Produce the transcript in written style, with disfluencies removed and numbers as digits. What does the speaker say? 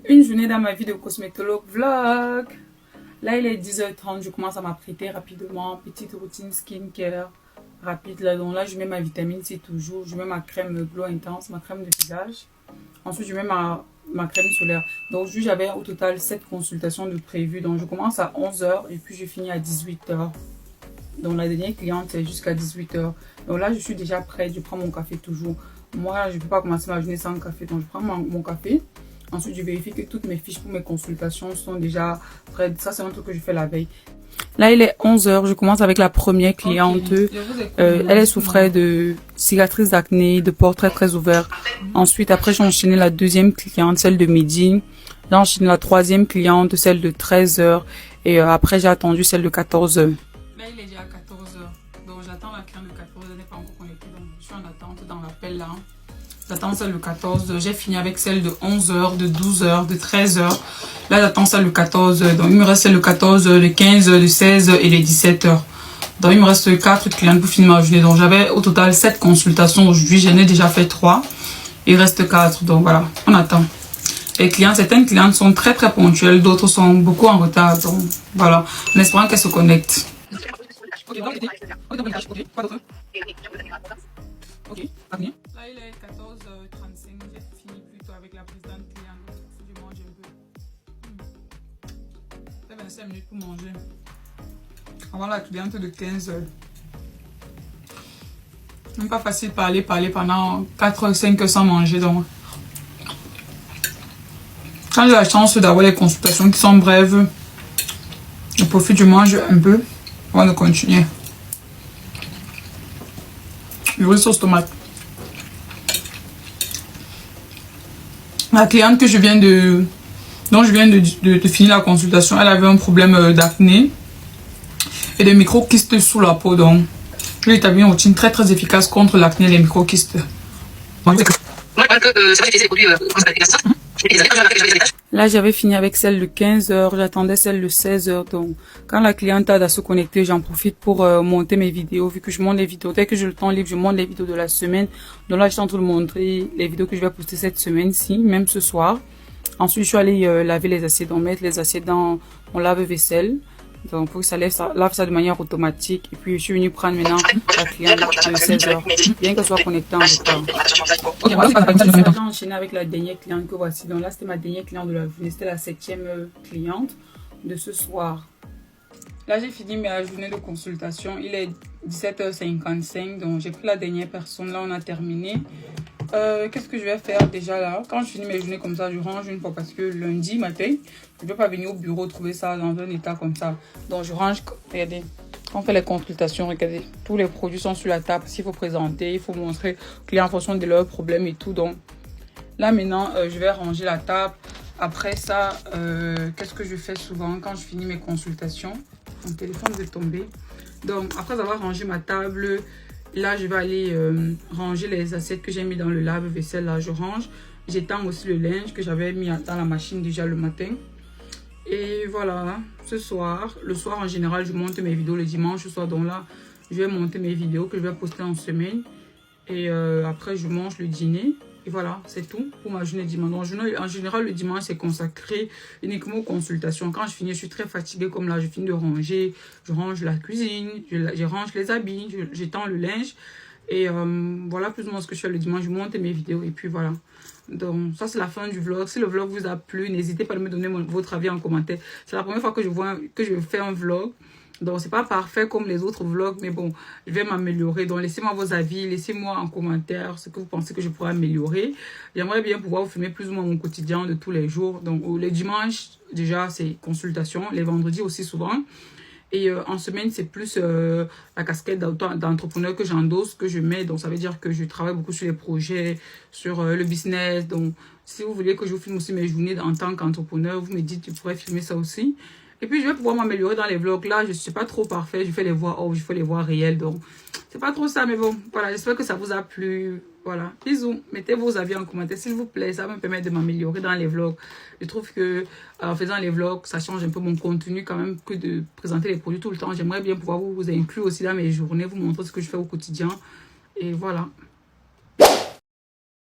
Une journée dans ma vie de cosmétologue vlog. Là, il est 10h30, je commence à m'apprêter rapidement. Petite routine skincare rapide. Là, donc là, je mets ma vitamine C toujours. Je mets ma crème Glow Intense, ma crème de visage. Ensuite, je mets ma crème solaire. Donc aujourd'hui, j'avais au total 7 consultations de prévues. Donc je commence à 11h et puis je finis à 18h. Donc la dernière cliente, c'est jusqu'à 18h. Donc là, je suis déjà prête. Je prends mon café toujours. Moi, je ne peux pas commencer ma journée sans café. Donc je prends mon café. Ensuite, je vérifie que toutes mes fiches pour mes consultations sont déjà prêtes. Ça, c'est un truc que je fais la veille. Là, il est 11h. Je commence avec la première cliente. Elle souffrait de cicatrices d'acné, de pores très ouverts. Ensuite, après, j'ai enchaîné la deuxième cliente, celle de midi. J'ai enchaîné la troisième cliente, celle de 13h. Et après, j'ai attendu celle de 14h. Là, il est déjà 14h. Donc, j'attends la cliente de 14h. Elle n'est pas encore connectée. Donc, je suis en attente dans l'appel là. J'attends celle de 14h. J'ai fini avec celle de 11h, de 12h, de 13h. Là, j'attends celle de 14h. Donc, il me reste celle de 14h, de 15h, de 16h et de 17h. Donc, il me reste 4 clientes pour finir ma journée. Donc, j'avais au total 7 consultations aujourd'hui. J'en ai déjà fait 3. Il reste 4. Donc, voilà, on attend. Les clientes, certaines clientes sont très ponctuelles. D'autres sont beaucoup en retard. Donc, voilà. En espérant qu'elles se connectent. Ok. Là, il est 14h35. J'ai fini plutôt avec la présidente cliente. Faut que je mange un peu. J'ai 25 minutes pour manger. Avant la cliente de 15h. Même pas facile de parler pendant 4-5 heures sans manger. Donc, quand j'ai la chance d'avoir les consultations qui sont brèves, je profite, je mange un peu avant de continuer. J'ouvre sauce tomate. La cliente que dont je viens de finir la consultation, elle avait un problème d'acné et de micro-kystes sous la peau. Donc, je lui ai établi une routine très efficace contre l'acné et les micro-kystes. Là, j'avais fini avec celle de 15h, j'attendais celle de 16h. Donc, quand la cliente a à se connecter, j'en profite pour monter mes vidéos. Vu que je monte les vidéos, dès que j'ai le temps libre, je monte les vidéos de la semaine. Donc là, je suis en train de montrer les vidéos que je vais poster cette semaine-ci, même ce soir. Ensuite, je suis allée laver les assiettes, donc mettre les assiettes dans mon lave-vaisselle. Donc, pour que ça lave ça de manière automatique. Et puis, je suis venue prendre maintenant la cliente de 16h. Bien qu'elle soit connectée en retard. J'ai enchaîné avec la dernière cliente que voici. Donc là, c'était ma dernière cliente de la journée. C'était la 7e cliente de ce soir. Là, j'ai fini ma journée de consultation. Il est 17h55. Donc, j'ai pris la dernière personne. Là, on a terminé. Qu'est-ce que je vais faire déjà là? Quand je finis mes journées comme ça, je range une fois parce que lundi matin, je ne peux pas venir au bureau trouver ça dans un état comme ça. Donc je range, regardez, quand on fait les consultations, regardez, tous les produits sont sur la table. S'il faut présenter, il faut montrer aux clients en fonction de leurs problèmes et tout. Donc là maintenant, je vais ranger la table. Après ça, qu'est-ce que je fais souvent quand je finis mes consultations? Mon téléphone va tomber. Donc après avoir rangé ma table, là, je vais aller ranger les assiettes que j'ai mis dans le lave-vaisselle. Là, je range. J'étends aussi le linge que j'avais mis dans la machine déjà le matin. Et voilà, ce soir, le soir en général, je monte mes vidéos le dimanche. Ce soir, donc là, je vais monter mes vidéos que je vais poster en semaine. Et après, je mange le dîner. Et voilà, c'est tout pour ma journée dimanche. Donc, en général, le dimanche, c'est consacré uniquement aux consultations. Quand je finis, je suis très fatiguée. Comme là, je finis de ranger. Je range la cuisine, je range les habits, j'étends le linge. Et voilà plus ou moins ce que je fais le dimanche. Je monte mes vidéos et puis voilà. Donc, ça, c'est la fin du vlog. Si le vlog vous a plu, n'hésitez pas à me donner votre avis en commentaire. C'est la première fois que je fais un vlog. Donc, c'est pas parfait comme les autres vlogs, mais bon, je vais m'améliorer. Donc, laissez-moi vos avis, laissez-moi en commentaire ce que vous pensez que je pourrais améliorer. J'aimerais bien pouvoir vous filmer plus ou moins mon quotidien de tous les jours. Donc, les dimanches, déjà, c'est consultation. Les vendredis aussi souvent. Et en semaine, c'est plus la casquette d'entrepreneur que j'endosse, que je mets. Donc, ça veut dire que je travaille beaucoup sur les projets, sur le business. Donc, si vous voulez que je vous filme aussi mes journées en tant qu'entrepreneur, vous me dites, tu pourrais filmer ça aussi. Et puis, je vais pouvoir m'améliorer dans les vlogs. Là, je ne suis pas trop parfait. Je fais les voix off, je fais les voix réelles. Donc, c'est pas trop ça. Mais bon, voilà, j'espère que ça vous a plu. Voilà, bisous. Mettez vos avis en commentaire, s'il vous plaît. Ça va me permettre de m'améliorer dans les vlogs. Je trouve que en faisant les vlogs, ça change un peu mon contenu quand même que de présenter les produits tout le temps. J'aimerais bien pouvoir vous inclure aussi dans mes journées, vous montrer ce que je fais au quotidien. Et voilà.